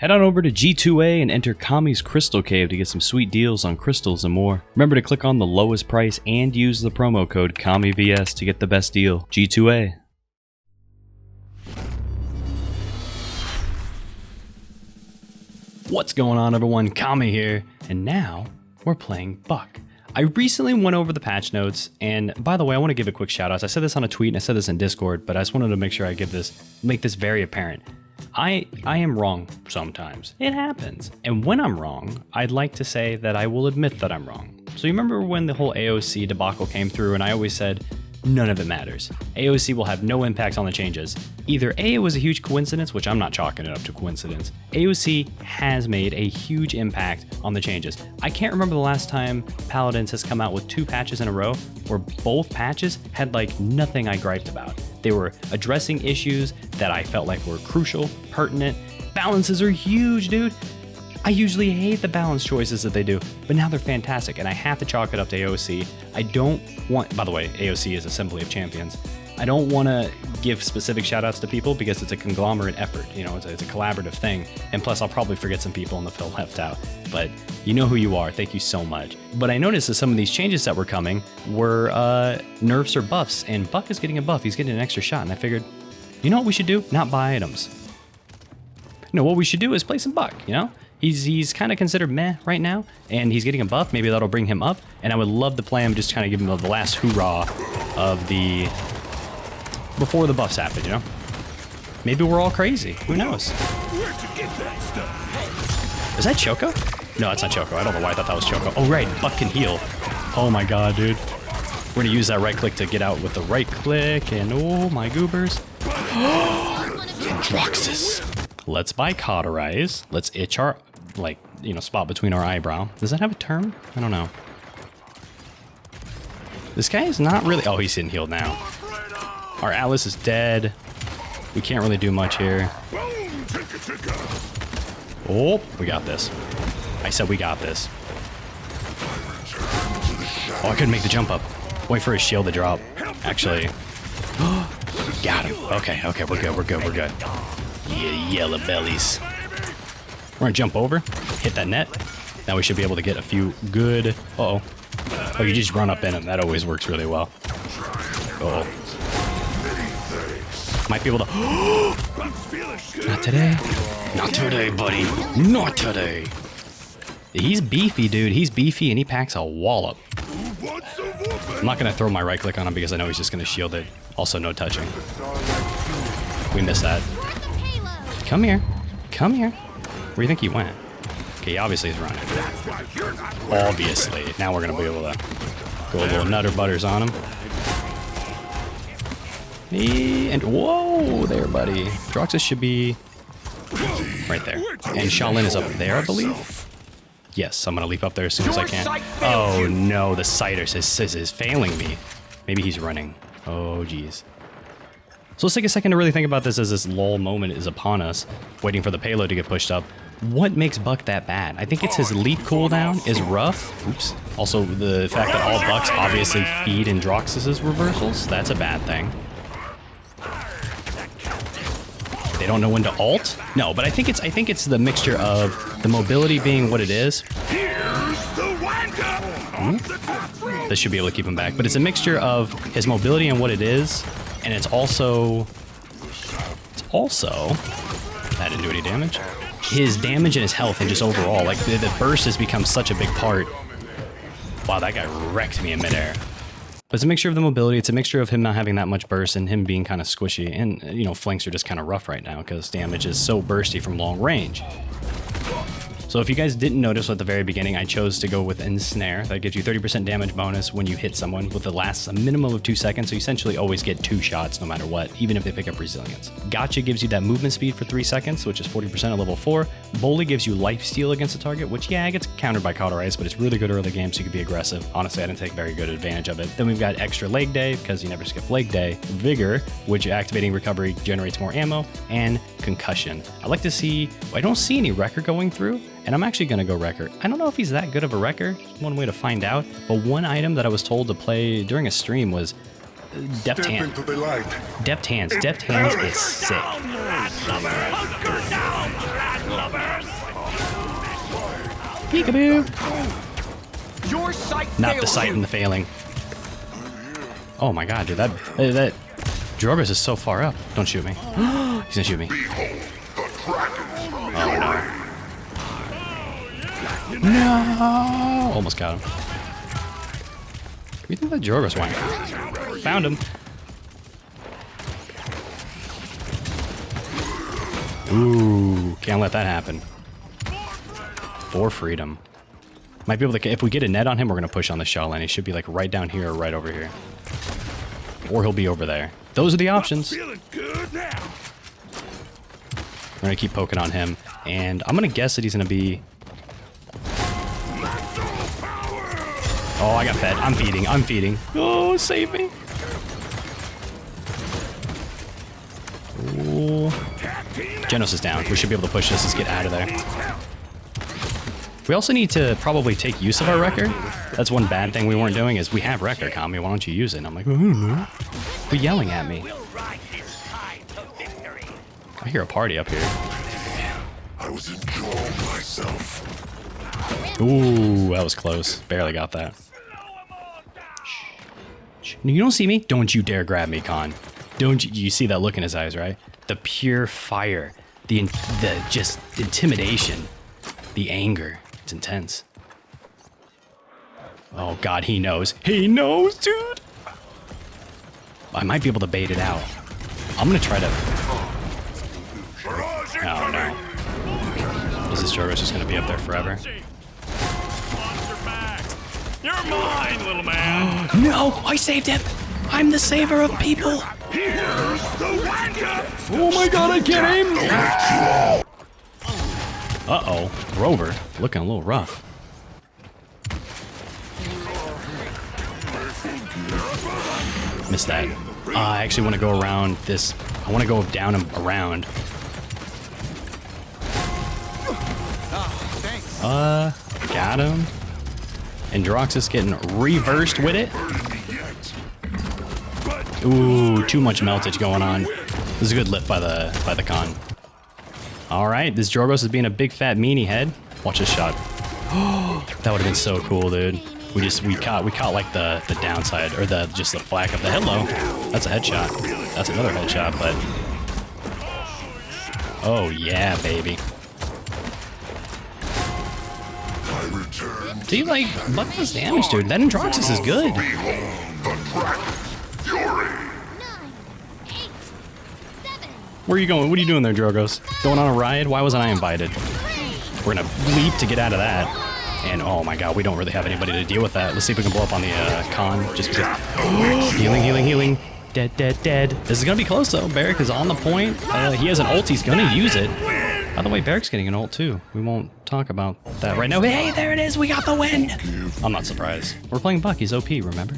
Head on over to G2A and enter Kami's Crystal Cave to get some sweet deals on crystals and more. Remember to click on the lowest price and use the promo code KamiVS to get the best deal. G2A. What's going on, everyone? Kami here, and now we're playing Buck. I recently went over the patch notes, and by the way, I want to give a quick shout out. I said this on a tweet and I said this in Discord, but I just wanted to make sure I make this very apparent. I am wrong sometimes. It happens. And when I'm wrong, I'd like to say that I will admit that I'm wrong. So you remember when the whole AOC debacle came through and I always said, none of it matters. AOC will have no impact on the changes. Either A, it was a huge coincidence, which I'm not chalking it up to coincidence. AOC has made a huge impact on the changes. I can't remember the last time Paladins has come out with 2 patches in a row where both patches had like nothing I griped about. They were addressing issues that I felt like were crucial, pertinent. Balances are huge, dude. I usually hate the balance choices that they do, but now they're fantastic, and I have to chalk it up to AOC. I don't want, by the way, AOC is Assembly of Champions. I don't want to give specific shout-outs to people because it's a conglomerate effort, you know, it's a collaborative thing, and plus I'll probably forget some people in the field left out, but you know who you are, thank you so much. But I noticed that some of these changes that were coming were nerfs or buffs, and Buck is getting a buff, he's getting an extra shot, and I figured, you know what we should do? Not buy items. No, what we should do is play some Buck, you know? He's kind of considered meh right now, and he's getting a buff. Maybe that'll bring him up, and I would love to play him, just kind of give him the last hoorah of the... before the buffs happen, you know? Maybe we're all crazy. Who knows? Is that Choco? No, that's not Choco. I don't know why I thought that was Choco. Oh, right. Buck can heal. Oh, my God, dude. We're going to use that right click to get out with the right click, and oh, my goobers. Droxus. Let's buy Cauterize. Let's itch our... like, you know, spot between our eyebrow. Does that have a term? I don't know. This guy is not really... oh, he's getting healed now. Our Alice is dead. We can't really do much here. Oh, we got this. I said we got this. Oh, I couldn't make the jump up. Wait for his shield to drop. Actually. Got him. Okay, we're good. Yeah, yellow bellies. We're gonna jump over, hit that net. Now we should be able to get a few good... uh-oh. Oh, you just run up in him. That always works really well. Uh-oh. Might be able to... Not today. Not today, buddy. Not today. He's beefy, dude. He's beefy, and he packs a wallop. I'm not gonna throw my right click on him because I know he's just gonna shield it. Also, no touching. We missed that. Come here. Come here. Where do you think he went? Okay, obviously he's running. Obviously. Now we're going to be able to go a little nutter butters on him. And whoa, there, buddy. Droxus should be right there. And Shaolin is up there, I believe. Yes, I'm going to leap up there as soon as I can. Oh, no, the sighter is failing me. Maybe he's running. Oh, geez. So let's take a second to really think about this as this lull moment is upon us, waiting for the payload to get pushed up. What makes Buck that bad? I think it's his leap cooldown is rough. Oops. Also, the fact that all Bucks obviously feed in Droxus's reversals. That's a bad thing. They don't know when to ult? No, but I think it's the mixture of the mobility being what it is. This should be able to keep him back, but it's a mixture of his mobility and what it is. And it's also, that didn't do any damage. His damage and his health and just overall, like the burst has become such a big part. Wow, that guy wrecked me in midair. But it's a mixture of the mobility, it's a mixture of him not having that much burst and him being kind of squishy. And, you know, flanks are just kind of rough right now because damage is so bursty from long range. So if you guys didn't notice at the very beginning, I chose to go with Ensnare. That gives you 30% damage bonus when you hit someone with the lasts a minimum of 2 seconds. So you essentially always get 2 shots no matter what, even if they pick up resilience. Gotcha gives you that movement speed for 3 seconds, which is 40% at level 4. Bully gives you lifesteal against a target, which yeah, it gets countered by Cauterize, but it's really good early game, so you can be aggressive. Honestly, I didn't take very good advantage of it. Then we've got extra leg day, because you never skip leg day. Vigor, which activating recovery generates more ammo, and concussion. I like to see, I don't see any wrecker going through, and I'm actually gonna go wrecker. I don't know if he's that good of a wrecker, one way to find out, but one item that I was told to play during a stream was Deft Hands. Deft Hands. Deft Hands is sick. Peekaboo. Your sight Not the fails sight you. and the failing. Oh my god, dude, that Jorgos is so far up. Don't shoot me. He's gonna shoot me. Oh no. No! Almost got him. Where do you think that Jorgos went? Found him. Ooh, can't let that happen. For freedom. Might be able to, if we get a net on him, we're going to push on the shell line. He should be like right down here or right over here. Or he'll be over there. Those are the options. We're going to keep poking on him. And I'm going to guess that he's going to be... Oh, I got fed. I'm feeding. I'm feeding. Oh, save me. Ooh. Genos is down. We should be able to push this. Let's get out of there. We also need to probably take use of our wrecker. That's one bad thing we weren't doing is we have wrecker, Kami. Why don't you use it? And I'm like, Quit yelling at me. I hear a party up here. I was enjoying myself. Ooh, that was close. Barely got that. Shh. You don't see me? Don't you dare grab me, Khan. Don't you see that look in his eyes, right? The pure fire, the just intimidation, the anger. It's intense. Oh God, he knows. He knows, dude. I might be able to bait it out. I'm gonna try to. Oh no. Is this Jorgos just gonna be up there forever? You're mine, little man. No, I saved him. I'm the saver of people. Oh my God, I get him. Uh-oh, Rover, looking a little rough. Missed that. I actually want to go around this. I want to go down and around. Got him. And Droxus getting reversed with it. Ooh, too much meltage going on. This is a good lip by the con. All right, this Jorgos is being a big fat meanie head. Watch this shot. Oh, that would have been so cool, dude. We caught like the downside or just the flack of the hello. That's a headshot. That's another headshot, but oh yeah, baby. See, like, Buck does damage, dude. That Androxus is good. 9, 8, 7. Where are you going? What are you doing there, Jorgos? Going on a ride? Why wasn't I invited? We're gonna leap to get out of that. And oh my God, we don't really have anybody to deal with that. Let's see if we can blow up on the con. Just because. Healing, healing, healing. Dead, dead, dead. This is gonna be close though. Barrick is on the point. He has an ult. He's gonna use it. By the way, Barrick's getting an ult too. We won't talk about that right now. Hey, there it is. We got the win. I'm not surprised. We're playing Buck. He's OP, remember?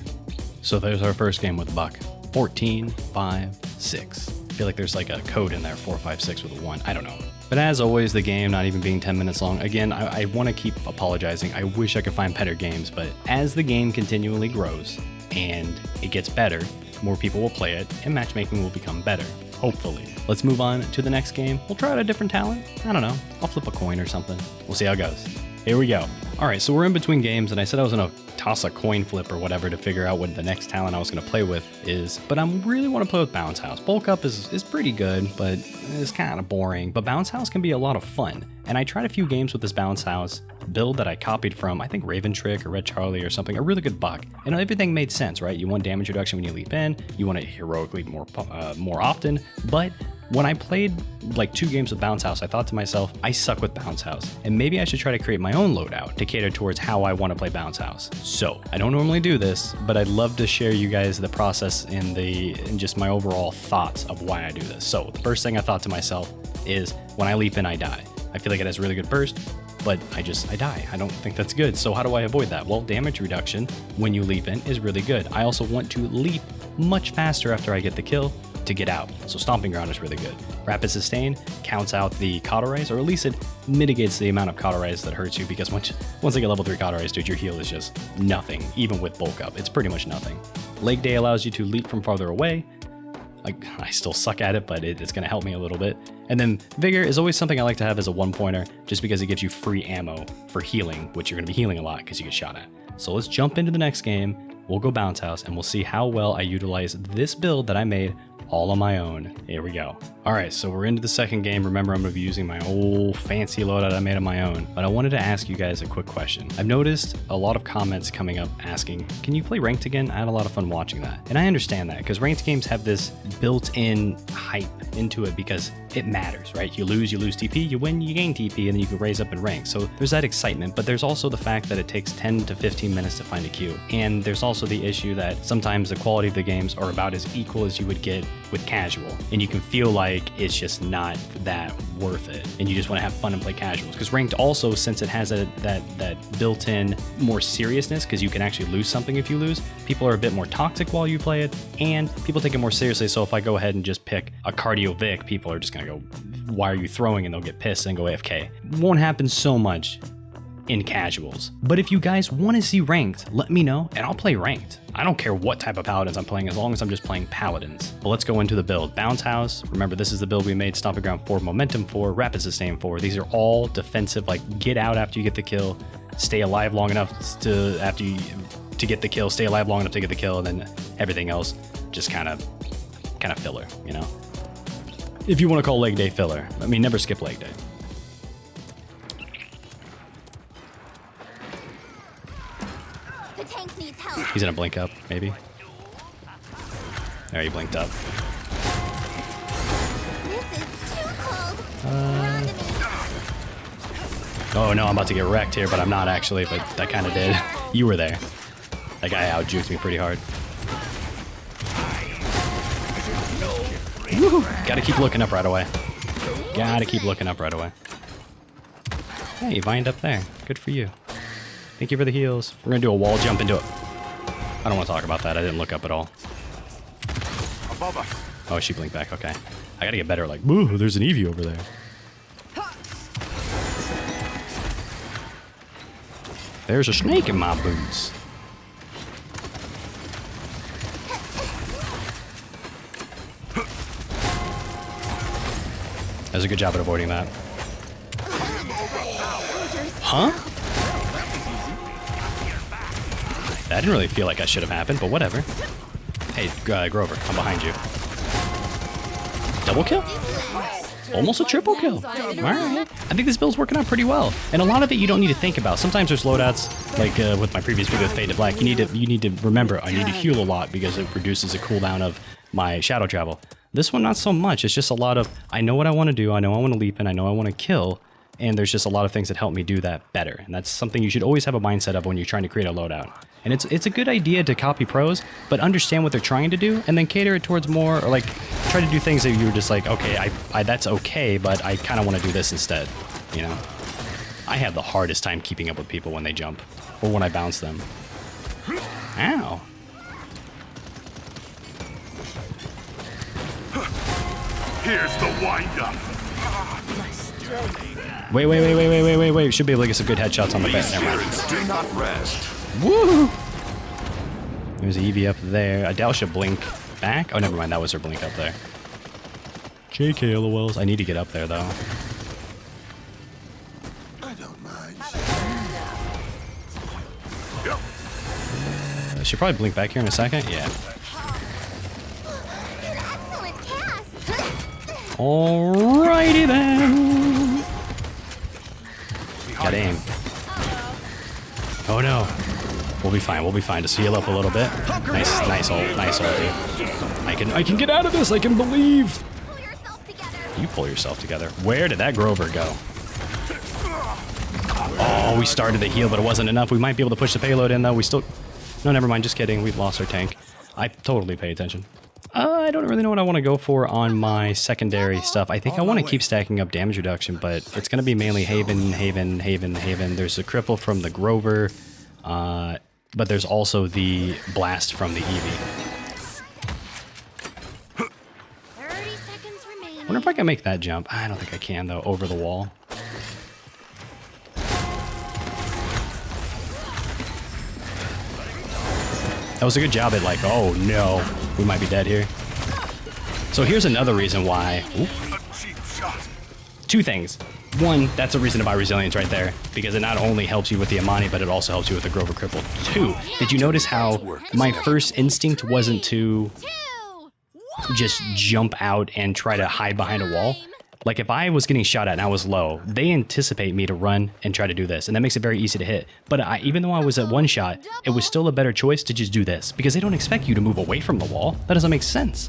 So there's our first game with Buck. 14, 5, 6. I feel like there's like a code in there, 4, 5, 6 with a 1. I don't know. But as always, the game not even being 10 minutes long. Again, I want to keep apologizing. I wish I could find better games, but as the game continually grows and it gets better, more people will play it and matchmaking will become better. Hopefully. Let's move on to the next game. We'll try out a different talent. I don't know. I'll flip a coin or something. We'll see how it goes. Here we go. All right, so we're in between games, and I said I was going to toss a coin flip or whatever to figure out what the next talent I was going to play with is, but I really want to play with Bounce House. Bulk Up is pretty good, but it's kind of boring, but Bounce House can be a lot of fun. And I tried a few games with this Bounce House build that I copied from, I think Raven Trick or Red Charlie or something, a really good buck. And everything made sense, right? You want damage reduction when you leap in, you want it heroically more often, but when I played like 2 games with Bounce House, I thought to myself, I suck with Bounce House, and maybe I should try to create my own loadout to cater towards how I want to play Bounce House. So I don't normally do this, but I'd love to share you guys the process and just my overall thoughts of why I do this. So the first thing I thought to myself is when I leap in, I die. I feel like it has really good burst, but I die. I don't think that's good. So how do I avoid that? Well, damage reduction when you leap in is really good. I also want to leap much faster after I get the kill to get out. So Stomping Ground is really good. Rapid Sustain counts out the cauterize, or at least it mitigates the amount of cauterize that hurts you, because once I get level 3 cauterize, dude, your heal is just nothing. Even with Bulk Up, it's pretty much nothing. Leg Day allows you to leap from farther away. Like, I still suck at it, but it's going to help me a little bit. And then Vigor is always something I like to have as a 1-pointer, just because it gives you free ammo for healing, which you're going to be healing a lot because you get shot at. So let's jump into the next game. We'll go Bounce House and we'll see how well I utilize this build that I made all on my own. Here we go. All right, so we're into the second game. Remember, I'm gonna be using my old fancy loadout I made on my own, but I wanted to ask you guys a quick question. I've noticed a lot of comments coming up asking, can you play ranked again? I had a lot of fun watching that. And I understand that because ranked games have this built-in hype into it because it matters, right? You lose TP, you win, you gain TP, and then you can raise up in rank. So there's that excitement, but there's also the fact that it takes 10 to 15 minutes to find a queue. And there's also the issue that sometimes the quality of the games are about as equal as you would get with casual, and you can feel like it's just not that worth it, and you just want to have fun and play casuals. Because ranked also, since it has that built-in more seriousness, because you can actually lose something if you lose, people are a bit more toxic while you play it, and people take it more seriously. So if I go ahead and just pick a cardio Vic, people are just gonna go, why are you throwing? And they'll get pissed and go AFK. Won't happen so much in casuals. But if you guys want to see ranked, let me know and I'll play ranked. I don't care what type of Paladins I'm playing as long as I'm just playing Paladins. But let's go into the build. Bounce House, remember this is the build we made Stomping Ground 4, Momentum 4, Rapid Sustain 4. These are all defensive, like get out after you get the kill, stay alive long enough to get the kill, stay alive long enough to get the kill, and then everything else just kind of filler, you know? If you want to call leg day filler. I mean, never skip leg day. The tank needs help. He's gonna blink up, maybe. There, he blinked up. This is too cold. Run to me. Oh no, I'm about to get wrecked here, but I'm not actually, but I kind of did. You were there. That guy out-juked me pretty hard. Woo! Gotta keep looking up right away. Gotta keep looking up right away. Hey, you vined up there. Good for you. Thank you for the heals. We're gonna do a wall jump into it. I don't want to talk about that. I didn't look up at all. Above us. Oh, she blinked back. Okay. I gotta get better. Like, woo, there's an Eevee over there. There's a snake in my boots. That was a good job at avoiding that. Huh? That didn't really feel like that should have happened, but whatever. Hey, Grover, I'm behind you. Double kill? Almost a triple kill. All right. I think this build's working out pretty well. And a lot of it you don't need to think about. Sometimes there's loadouts, like with my previous video with Fade to Black, you need to remember, I need to heal a lot because it reduces the cooldown of my shadow travel. This one, not so much. It's just a lot of, I know what I want to do, I know I want to leap in, I know I want to kill, and there's just a lot of things that help me do that better. And that's something you should always have a mindset of when you're trying to create a loadout. And it's a good idea to copy pros, but understand what they're trying to do, and then cater it towards more, or like, try to do things that you're just like, okay, that's okay, but I kind of want to do this instead, you know? I have the hardest time keeping up with people when they jump, or when I bounce them. Ow. Here's the wind-up. Wait. Should be able to get some good headshots on the back. Never mind. Spirits do not rest. Woo! There's an Eevee up there. I doubt she'll blink back. Oh, never mind. That was her blink up there. JK LOLs. I need to get up there, though. I don't mind. She'll probably blink back here in a second. Yeah. An excellent cast. Alrighty then. Got aim. Oh no. We'll be fine. Just heal up a little bit. Nice ult, dude. I can get out of this. I can believe. Pull yourself together. You pull yourself together. Where did that Grover go? Oh, we started the heal, but it wasn't enough. We might be able to push the payload in though. We still. No, never mind. Just kidding. We've lost our tank. I totally pay attention. I don't really know what I want to go for on my secondary stuff. I think I want to keep stacking up damage reduction, but it's going to be mainly Haven. There's a cripple from the Grover, but there's also the blast from the Eevee. 30 seconds remaining. I wonder if I can make that jump. I don't think I can, though, over the wall. That was a good job at like, oh no, we might be dead here. So here's another reason why. Oop. A cheap shot. Two things. One, that's a reason to buy Resilience right there, because it not only helps you with the Amani, but it also helps you with the Grover Cripple. Two, did you notice how my first instinct wasn't to just jump out and try to hide behind a wall? Like if I was getting shot at and I was low, they anticipate me to run and try to do this, and that makes it very easy to hit. But even though I was at one shot, it was still a better choice to just do this, because they don't expect you to move away from the wall. That doesn't make sense.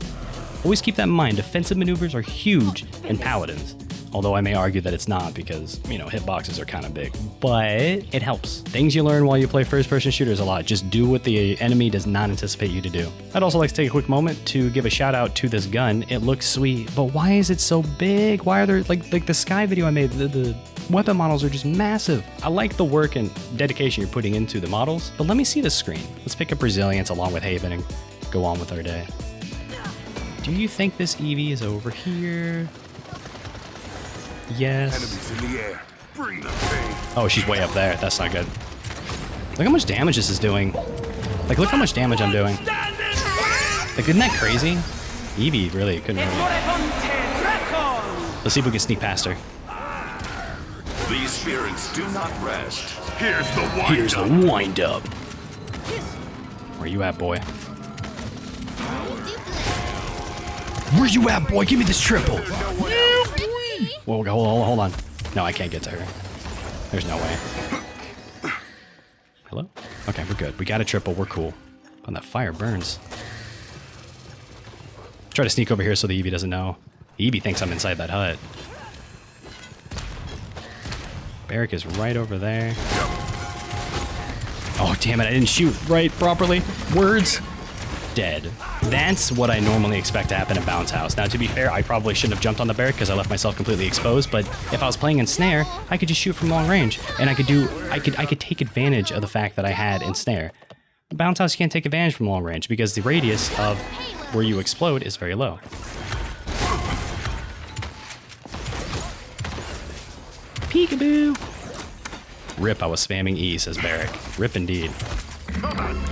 Always keep that in mind. Defensive maneuvers are huge in Paladins. Although I may argue that it's not because, you know, hitboxes are kind of big. But it helps. Things you learn while you play first-person shooters a lot. Just do what the enemy does not anticipate you to do. I'd also like to take a quick moment to give a shout out to this gun. It looks sweet, but why is it so big? Why are there, like the Sky video I made, the weapon models are just massive. I like the work and dedication you're putting into the models, but let me see the screen. Let's pick up Resilience along with Haven and go on with our day. Do you think this Eevee is over here? Yes. Enemies in the air. Bring the pain. Oh, she's way up there. That's not good. Look how much damage this is doing. Like, look how much damage I'm doing. Like, isn't that crazy? Eevee really couldn't really. Let's see if we can sneak past her. These spirits do not rest. Here's the wind Here's up. the wind up. Where you at, boy? Where you at, boy? Give me this triple. Whoa, hold on. No, I can't get to her. There's no way. Hello? Okay, we're good. We got a triple. We're cool. Oh, that fire burns. Try to sneak over here so the Eevee doesn't know. The Eevee thinks I'm inside that hut. Barrack is right over there. Oh, damn it. I didn't shoot right properly. Words. Dead. That's what I normally expect to happen in Bounce House. Now, to be fair, I probably shouldn't have jumped on the barrack because I left myself completely exposed, but if I was playing in Snare, I could just shoot from long range, and I could take advantage of the fact that I had in Snare. Bounce House, you can't take advantage from long range because the radius of where you explode is very low. Peekaboo! Rip, I was spamming E, says Barrack. Rip indeed.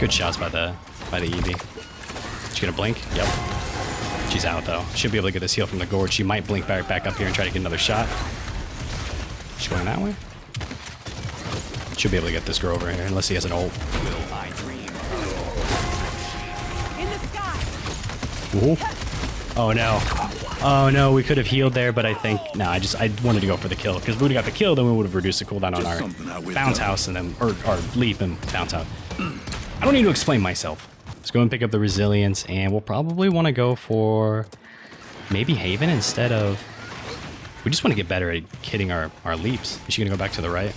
Good shots by the Eevee. She gonna blink? Yep. She's out though. Should be able to get this heal from the Gorge. She might blink back up here and try to get another shot. She's going that way? Should be able to get this girl over here unless he has an ult. Ooh. Oh no. Oh no, we could have healed there, but I think, no, I wanted to go for the kill. Because if we would have got the kill, then we would have reduced the cooldown on our Bounce House and then, or leap and bounce out. I don't need to explain myself. Let's go and pick up the Resilience, and we'll probably want to go for maybe Haven instead of... We just want to get better at hitting our leaps. Is she going to go back to the right?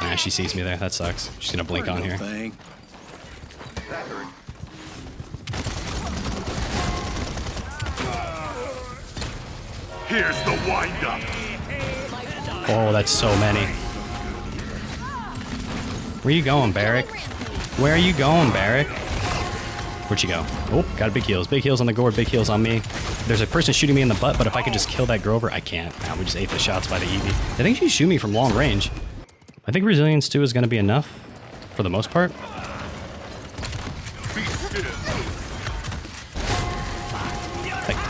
Nah, she sees me there. That sucks. She's going to blink on here. Here's the wind up. Oh, that's so many. Where you going, Barrack? Where are you going, Barrack? Where'd you go? Oh, got big heals. Big heals on the Gourd, big heals on me. There's a person shooting me in the butt, but if I could just kill that Grover, I can't. Nah, we just ate the shots by the Eevee. I think she shoot me from long range. I think Resilience 2 is going to be enough for the most part.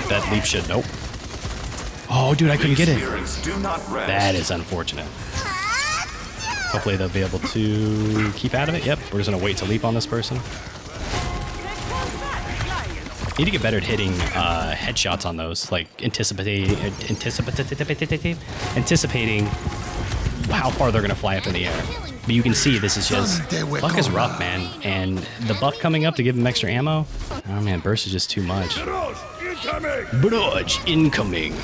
That leap should, nope. Oh, dude, I couldn't get it. That is unfortunate. Hopefully they'll be able to keep out of it. Yep, we're just gonna wait to leap on this person. Need to get better at hitting headshots on those, like anticipating how far they're gonna fly up in the air. But you can see this is just, Buck is rough, man. And the buff coming up to give him extra ammo, oh man, burst is just too much. Barrage incoming.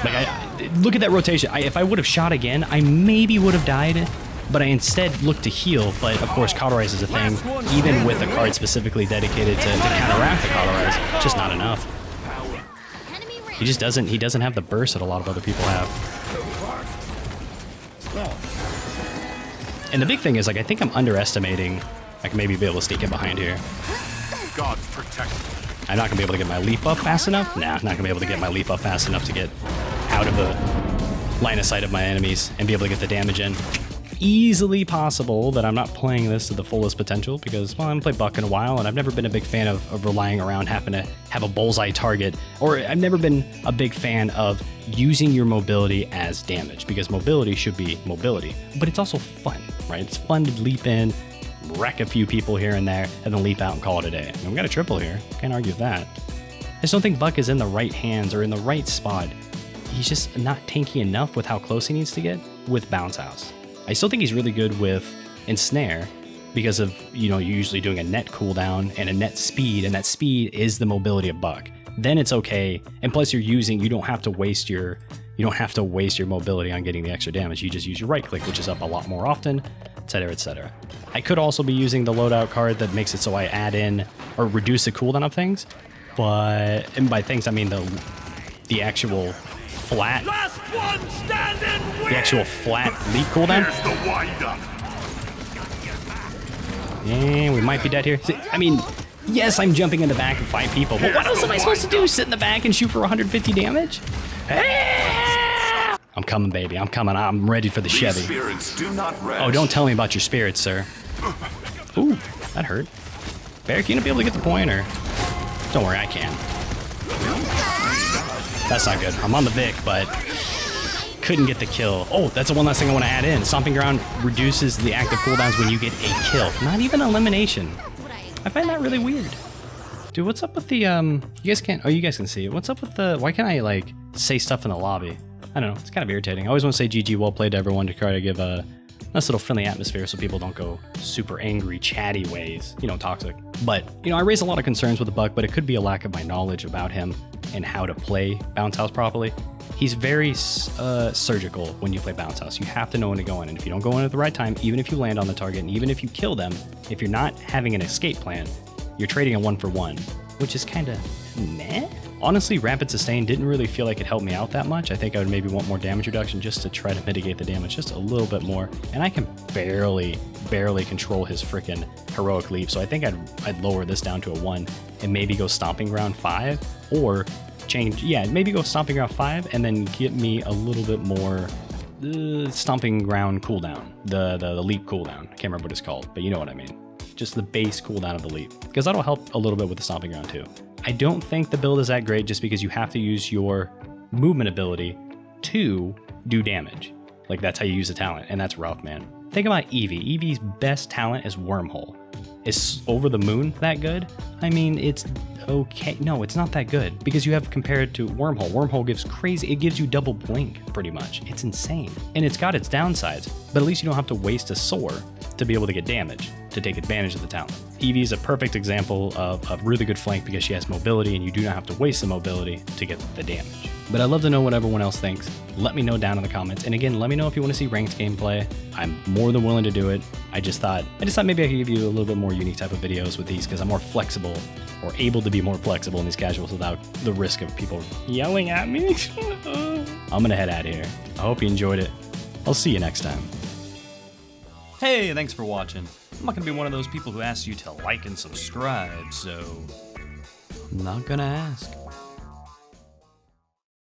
Like, look at that rotation. If I would have shot again, I maybe would have died, but I instead looked to heal. But of course, Cauterize is a thing, even with a card specifically dedicated to counteract the Cauterize. It's just not enough. He just doesn't. He doesn't have the burst that a lot of other people have. And the big thing is, like, I think I'm underestimating. I can maybe be able to sneak in behind here. God's protection. I'm not gonna be able to get my leap up fast enough. Nah, I'm not gonna be able to get my leap up fast enough to get out of the line of sight of my enemies and be able to get the damage in. easily possible that I'm not playing this to the fullest potential because, well, I haven't played Buck in a while, and I've never been a big fan of relying around having to have a bullseye target, or I've never been a big fan of using your mobility as damage, because mobility should be mobility, but it's also fun, right? It's fun to leap in, wreck a few people here and there, and then leap out and call it a day. And we got a triple here, can't argue with that. I just don't think Buck is in the right hands or in the right spot. He's just not tanky enough with how close he needs to get with Bounce House. I still think he's really good with Ensnare because of, you know, you're usually doing a net cooldown and a net speed, and that speed is the mobility of Buck. Then it's okay, and plus you don't have to waste your mobility on getting the extra damage. You just use your right click, which is up a lot more often, etc., etc. I could also be using the loadout card that makes it so I add in or reduce the cooldown of things, but, and by things I mean the actual flat, Last one standing. the actual flat leap cooldown. Here's the wind-up. And we might be dead here. See, I mean, yes, I'm jumping in the back and fight people, but what else am I supposed to do? Sit in the back and shoot for 150 damage? I'm coming, baby. I'm coming. I'm ready for the These Chevy. spirits do not rest. Oh, don't tell me about your spirits, sir. Ooh, that hurt. Barrick, you gonna be able to get the point, or? Don't worry, I can. That's not good. I'm on the Vic, but couldn't get the kill. Oh, that's the one last thing I want to add in. Stomping Ground reduces the active cooldowns when you get a kill. Not even elimination. I find that really weird. Dude, what's up with the, you guys can't, oh, you guys can see it. What's up with the, why can't I, like, say stuff in the lobby? I don't know, it's kind of irritating. I always want to say GG, well played to everyone, to try to give a nice little friendly atmosphere so people don't go super angry, chatty ways, you know, toxic. But, you know, I raise a lot of concerns with the Buck, but it could be a lack of my knowledge about him and how to play Bounce House properly. He's very surgical when you play Bounce House. You have to know when to go in, and if you don't go in at the right time, even if you land on the target, and even if you kill them, if you're not having an escape plan, you're trading a 1-for-1, which is kind of meh. Honestly, Rapid Sustain didn't really feel like it helped me out that much. I think I would maybe want more damage reduction just to try to mitigate the damage just a little bit more. And I can barely control his freaking heroic leap. So I think I'd lower this down to a 1 and maybe go Stomping Ground 5, or change, yeah, maybe go Stomping Ground 5 and then get me a little bit more Stomping Ground cooldown, the leap cooldown. I can't remember what it's called, but you know what I mean. Just the base cooldown of the leap, because that'll help a little bit with the Stomping Ground too. I don't think the build is that great just because you have to use your movement ability to do damage. Like, that's how you use the talent, and that's rough, man. Think about Eevee. Eevee's best talent is Wormhole. Is Over the Moon that good? I mean, it's okay. No, it's not that good because you have compared to Wormhole. Wormhole gives crazy, it gives you double blink pretty much. It's insane. And it's got its downsides, but at least you don't have to waste a soar to be able to get damage, to take advantage of the talent. Eevee is a perfect example of a really good flank because she has mobility and you do not have to waste the mobility to get the damage. But I'd love to know what everyone else thinks. Let me know down in the comments. And again, let me know if you want to see ranked gameplay. I'm more than willing to do it. I just thought maybe I could give you a little bit more unique type of videos with these because I'm more flexible, or able to be more flexible in these casuals without the risk of people yelling at me. I'm gonna head out of here. I hope you enjoyed it. I'll see you next time. Hey, thanks for watching. I'm not gonna be one of those people who asks you to like and subscribe, so I'm not gonna ask.